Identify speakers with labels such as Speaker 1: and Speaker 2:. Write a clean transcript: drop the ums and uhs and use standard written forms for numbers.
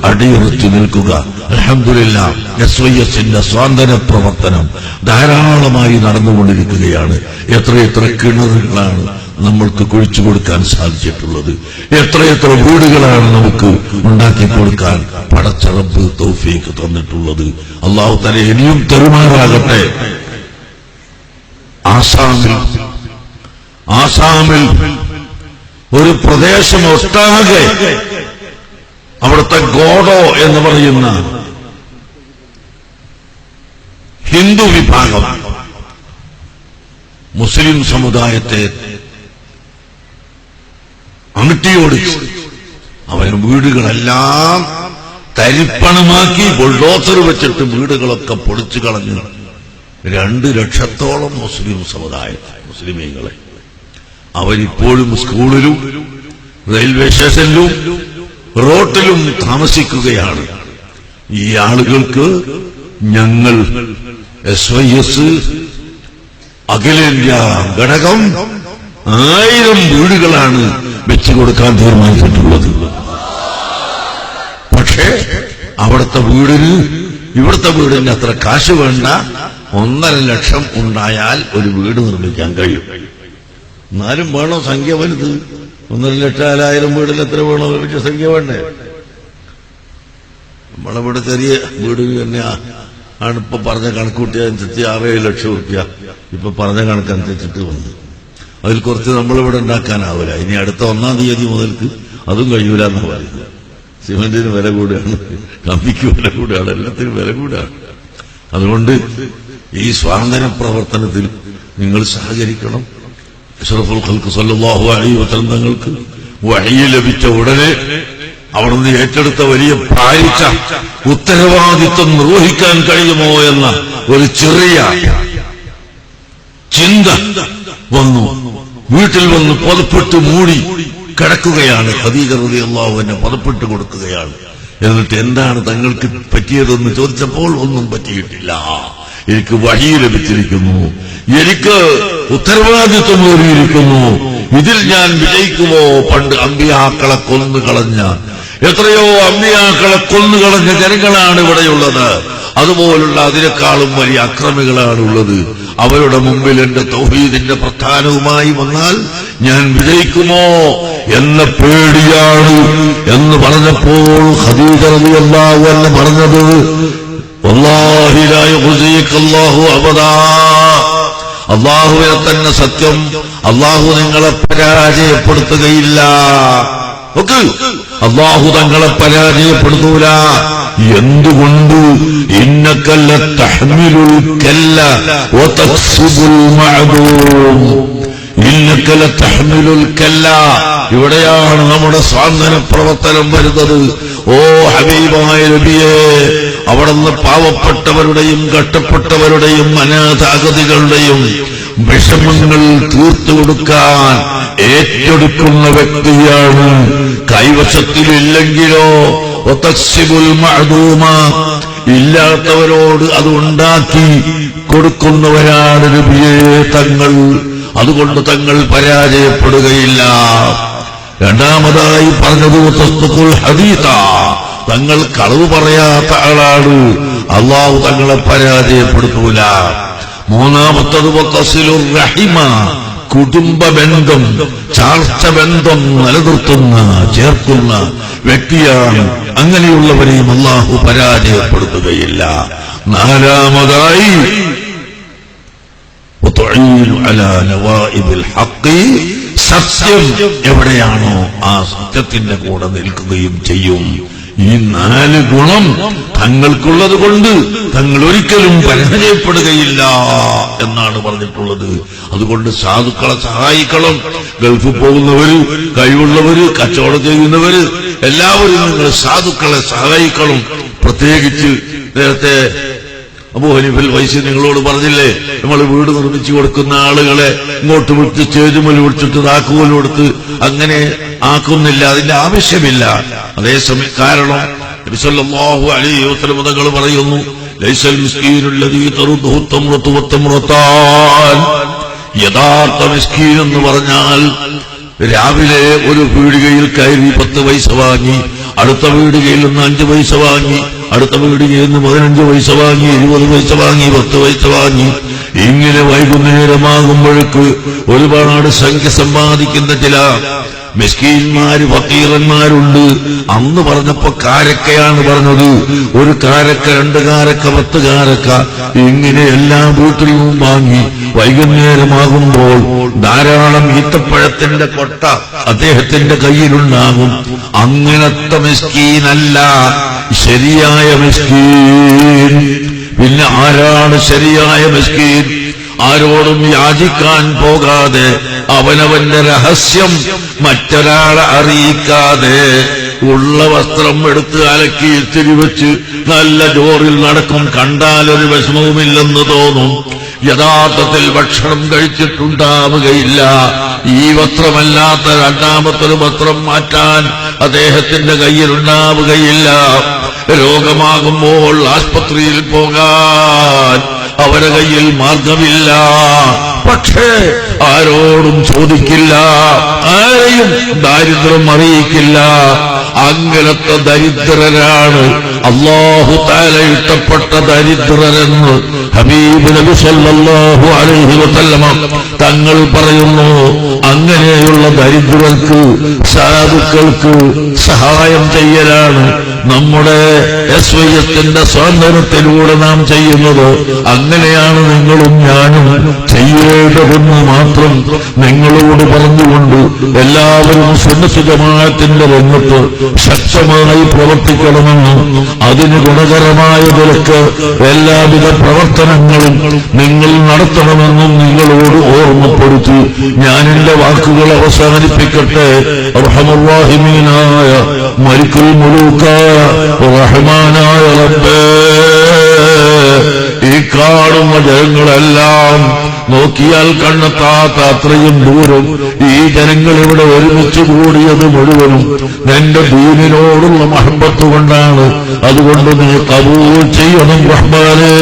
Speaker 1: അടിയുറച്ചു നിൽക്കുക. അൽഹംദുലില്ലാഹ്, SYSന്റെ സ്വാതന്ത്ര്യ പ്രവർത്തനം ധാരാളമായി നടന്നുകൊണ്ടിരിക്കുകയാണ്. എത്രയെത്ര കിണറുകളാണ് നമ്മൾക്ക് കുഴിച്ചു കൊടുക്കാൻ സാധിച്ചിട്ടുള്ളത്, എത്രയെത്ര വീടുകളാണ് നമുക്ക് ഉണ്ടാക്കി കൊടുക്കാൻ പടച്ച റബ്ബ് തൗഫീഖ് തന്നിട്ടുള്ളത്. അല്ലാഹു തആല ഇനിയും തരുമാറാകട്ടെ. ആസാമിൽ ഒരു പ്രദേശം ഒട്ടാകെ അവിടുത്തെ ഗോഡോ എന്ന് പറയുന്ന ഹിന്ദു വിഭാഗം മുസ്ലിം സമുദായത്തെ അമിട്ടിയോടിച്ച് അവൻ വീടുകളെല്ലാം തരിപ്പണമാക്കി ബുൾഡോസർ വെച്ചിട്ട് വീടുകളൊക്കെ പൊളിച്ചു കളഞ്ഞു. 2 ലക്ഷത്തോളം മുസ്ലിം മുസ്ലിമീങ്ങളെ അവരിപ്പോഴും സ്കൂളിലും റെയിൽവേ സ്റ്റേഷനിലും റോട്ടിലും താമസിക്കുകയാണ്. ഈ ആളുകൾക്ക് ഞങ്ങൾ SYS അഖിലേന്ത്യാ ഘടകം 1000 വീടുകളാണ് വെച്ചു കൊടുക്കാൻ തീരുമാനിച്ചിട്ടുള്ളത്. പക്ഷേ അവിടുത്തെ വീടിന് ഇവിടുത്തെ വീടിന് അത്ര കാശ് വേണ്ട. 1.5 ലക്ഷം ഉണ്ടായാൽ ഒരു വീട് നിർമ്മിക്കാൻ കഴിയും. എന്നാലും വേണോ സംഖ്യ വലുത്? 1.5 ലക്ഷം 1000 വീടിൽ എത്ര വേണോ ലഭിച്ച സംഖ്യ വേണ്ടേ? നമ്മളിവിടെ ചെറിയ വീട് തന്നെ ആണിപ്പോ പറഞ്ഞ കണക്കൂട്ടിയനുസരിച്ച് 6-7 ലക്ഷം റുപ്യ ഇപ്പൊ പറഞ്ഞ കണക്കനുസരിച്ചിട്ട് വന്നു. അതിൽ കുറച്ച് നമ്മളിവിടെ ഉണ്ടാക്കാനാവില്ല. ഇനി അടുത്ത 1-ാം തീയതി മുതൽക്ക് അതും കഴിയൂല എന്ന് പറയുന്നത്. സിമന്റിന് വില കൂടുകയാണ്, കമ്പിക്ക് വില കൂടുകയാണ്, എല്ലാത്തിനും വില കൂടുകയാണ്. അതുകൊണ്ട് ഈ സ്വാതന്ത്ര്യ പ്രവർത്തനത്തിൽ നിങ്ങൾ സഹകരിക്കണം. അഷ്റഫുൽ ഖൽഖ് സല്ലല്ലാഹു അലൈഹി വസല്ലം തങ്ങൾക്ക് വഹയി ലഭിച്ച ഉടനെ അവിടുന്ന് ഏറ്റെടുത്ത വലിയ ഭാരിച്ച ഉത്തരവാദിത്വം നിർവഹിക്കാൻ കഴിയുമോ എന്ന ഒരു ചെറിയ ചിന്ത വന്നു. വീട്ടിൽ വന്ന് പുതപ്പിട്ട് മൂടി കിടക്കുകയാണ്. ഖദീജ റളിയല്ലാഹു അൻഹ പുതപ്പിട്ട് കൊടുക്കുകയാണ്. എന്നിട്ട് എന്താണ് തങ്ങൾക്ക് പറ്റിയതെന്ന് ചോദിച്ചപ്പോൾ ഒന്നും പറ്റിയിട്ടില്ല, എനിക്ക് വഹയി ലഭിച്ചിരിക്കുന്നു, എനിക്ക് ഉത്തരവാദിത്വം നേടിയിരിക്കുന്നു, ഇതിൽ ഞാൻ വിജയിക്കുമോ? പണ്ട് അമ്പിയാക്കളെ കൊന്നുകളഞ്ഞ എത്രയോ അമ്പിയാക്കളെ കൊന്നുകളഞ്ഞ ജനങ്ങളാണ് ഇവിടെയുള്ളത്. അതുപോലുള്ള അതിനേക്കാളും വലിയ അക്രമികളാണുള്ളത്. അവരുടെ മുമ്പിൽ എന്റെ തൗഹീദിന്റെ പ്രസ്ഥാനവുമായി വന്നാൽ ഞാൻ വിജയിക്കുമോ എന്ന പേടിയാണ് എന്ന് പറഞ്ഞപ്പോൾ ഖദീജ റളിയല്ലാഹു അൻഹ പറഞ്ഞത്, വല്ലാഹി ലാ യുഖ്സിക അല്ലാഹു അബദാ, അല്ലാഹുവിനെ തന്നെ സത്യം, അല്ലാഹു നിങ്ങളെ പരാജയപ്പെടുത്തുകയില്ല. അല്ലാഹു തങ്ങളെ പരാജയപ്പെടുത്തൂല. എന്തുകൊണ്ട്? ഇന്നക ലതഹ്മിലുൽ കല്ല വതക്സിബുൽ മഅദൂം. ഇന്നക ലതഹ്മിലുൽ കല്ല, ഇവിടെയാണ് നമ്മുടെ സ്വാതന്ത്ര്യ പ്രവർത്തനം വരുന്നത്. ഓ ഹബീബായ നബിയേ, അവിടുന്ന് പാവപ്പെട്ടവരുടെയും കഷ്ടപ്പെട്ടവരുടെയും അനാഥാഗതികളുടെയും വിഷമങ്ങൾ തീർത്തു കൊടുക്കാൻ ഏറ്റെടുക്കുന്ന വ്യക്തിയാണ്. കൈവശത്തിലില്ലെങ്കിലോ വതക്സിബുൽ മഅദൂമ, ഇല്ലാത്തവരോട് അത് ഉണ്ടാക്കി കൊടുക്കുന്നവരാണ് നബിയേ തങ്ങൾ. അതുകൊണ്ട് തങ്ങൾ പരാജയപ്പെടുകയില്ല. രണ്ടാമതായി പറഞ്ഞത് തസ്തുഖുൽ ഹദീത, തങ്ങൾ കളവ് പറയാത്ത ആളാണ്, അല്ലാഹു തങ്ങളെ പരാജയപ്പെടുത്തൂല. മൂന്നാമത്തത് വതസിലുർ റഹിമ, കുടുംബ ബന്ധം, ചാർച്ച ബന്ധം നിലനിർത്തുന്ന ചേർക്കുന്ന വ്യക്തിയാണ്. അങ്ങനെയുള്ളവരെയും അല്ലാഹു പരാജയപ്പെടുത്തുകയില്ല. നാലാമതായി സത്യം എവിടെയാണോ ആ സത്യത്തിന്റെ കൂടെ നിൽക്കുകയും ചെയ്യും. ഈ 4 ഗുണം തങ്ങൾക്കുള്ളത് കൊണ്ട് തങ്ങൾ ഒരിക്കലും പരാജയപ്പെടുകയില്ല എന്നാണ് പറഞ്ഞിട്ടുള്ളത്. അതുകൊണ്ട് സാധുക്കളെ സഹായിക്കണം. ഗൾഫിൽ പോകുന്നവര്, കഴിവുള്ളവര്, കച്ചവടം ചെയ്യുന്നവര് എല്ലാവരും നിങ്ങൾ സാധുക്കളെ സഹായിക്കണം. പ്രത്യേകിച്ച് നേരത്തെ അബൂ ഹനീഫൽ വൈസി നിങ്ങളോട് പറഞ്ഞില്ലേ, നമ്മൾ വീട് നിർമ്മിച്ചു കൊടുക്കുന്ന ആളുകളെ ഇങ്ങോട്ട് വിളിച്ച് സ്റ്റേജുമേൽ വിളിച്ചിട്ട് താക്കോൽ കൊടുത്ത് അങ്ങനെ ആക്കുന്നില്ല, അതിന്റെ ആവശ്യമില്ല. അതേസമയം കാരണം നബി സല്ലല്ലാഹു അലൈഹി വസല്ലം തങ്ങൾ പറയുന്നു, ലൈസൽ മിസ്കീനുൽ ലദീ തറുദുഹു തംറതു വതംറതാൻ, യഥാർത്ഥ മിസ്കീൻ എന്ന് പറഞ്ഞാൽ രാവിലെ ഒരു പീടികയിൽ കയറി 10 പൈസ വാങ്ങി അടുത്ത വീടുകയിൽ നിന്ന് 5 പൈസ വാങ്ങി, അടുത്ത വീടുകയിൽ നിന്ന് 15 പൈസ വാങ്ങി, 20 പൈസ വാങ്ങി, 10 പൈസ വാങ്ങി. ഇങ്ങനെ വൈകുന്നേരമാകുമ്പോഴേക്ക് ഒരുപാട് സംഖ്യ സമ്പാദിക്കുന്ന ചില മിസ്കീന്മാര് ഫക്കീറന്മാരുണ്ട്. അന്ന് പറഞ്ഞപ്പോ കാരക്കയാണ് പറഞ്ഞത്. 1 കാരക്ക, 2 കാരക്ക, 10 കാരക്ക, ഇങ്ങനെ എല്ലാ വീട്ടിൽ നിന്നും വാങ്ങി വൈകുന്നേരമാകുമ്പോൾ ധാരാളം ഈത്തപ്പഴത്തിന്റെ കൊട്ട അദ്ദേഹത്തിന്റെ കയ്യിലുണ്ടാകും. അങ്ങനത്തെ മിസ്കീനല്ല ശരിയായ മിസ്കീൻ. പിന്നെ ആരാണ് ശരിയായ മിസ്കീൻ? ആരോടും യാചിക്കാൻ പോകാതെ, അവനവന്റെ രഹസ്യം മറ്റൊരാളെ അറിയിക്കാതെ, ഉള്ള വസ്ത്രം എടുത്ത് അലക്കി ഇത്തിരി വെച്ച് നല്ല ജോറിൽ നടക്കും. കണ്ടാലൊരു വിഷമവുമില്ലെന്ന് തോന്നും. യഥാർത്ഥത്തിൽ ഭക്ഷണം കഴിച്ചിട്ടുണ്ടാവുകയില്ല. ഈ വസ്ത്രമല്ലാത്ത രണ്ടാമത്തൊരു വസ്ത്രം മാറ്റാൻ അദ്ദേഹത്തിന്റെ കയ്യിലുണ്ടാവുകയില്ല. രോഗമാകുമ്പോൾ ആസ്പത്രിയിൽ പോകാൻ അവരുടെ കയ്യിൽ മാർഗമില്ല. പക്ഷേ ആരോടും ചോദിക്കില്ല, ആരെയും ദാരിദ്ര്യം അറിയിക്കില്ല. അങ്ങനത്തെ ദരിദ്രരാണ് അല്ലാഹു തആല ഇഷ്ടപ്പെട്ട ദരിദ്രരെന്ന് ഹബീബ് നബി സല്ലല്ലാഹു അലൈഹി വസല്ലം തങ്ങൾ പറയുന്നു. അങ്ങനെയുള്ള ദരിദ്രർക്ക്, സാധുക്കൾക്ക് സഹായം ചെയ്യലാണ് നമ്മുടെ SYSന്റെ സ്വാതന്ത്ര്യത്തിലൂടെ നാം ചെയ്യുന്നത്. അങ്ങനെയാണ് നിങ്ങളും ഞാനും ചെയ്യേണ്ടതെന്ന് മാത്രം നിങ്ങളോട് പറഞ്ഞുകൊണ്ട് എല്ലാവരും സുന്നത്ത് ജമാഅത്തിന്റെ രംഗത്ത് ശക്തമായി പ്രവർത്തിക്കണമെന്നും അതിന് ഗുണകരമായ നിലക്ക് എല്ലാവിധ പ്രവർത്തനങ്ങളും നിങ്ങൾ നടത്തണമെന്നും നിങ്ങളോട് ഓർമ്മപ്പെടുത്തി ഞാൻ എന്റെ വാക്കുകൾ അവസാനിപ്പിക്കട്ടെ. അർഹമുർ-റഹീമീനായ മലിക്കുൽ മുലൂക്കായ റഹ്മാനായ റബ്ബേ, ഈ കാണുന്ന ജനങ്ങളെല്ലാം നോക്കിയാൽ കണ്ണെത്താത്ത അത്രയും ദൂരം ഈ ജനങ്ങൾ ഇവിടെ ഒരുമിച്ച് കൂടിയത് മുഴുവനും നിന്റെ ദീനിനോടുള്ള മഹബത്ത് കൊണ്ടാണ്. അതുകൊണ്ട് നീ ഖബൂൽ ചെയ്യണം റഹ്മാനേ.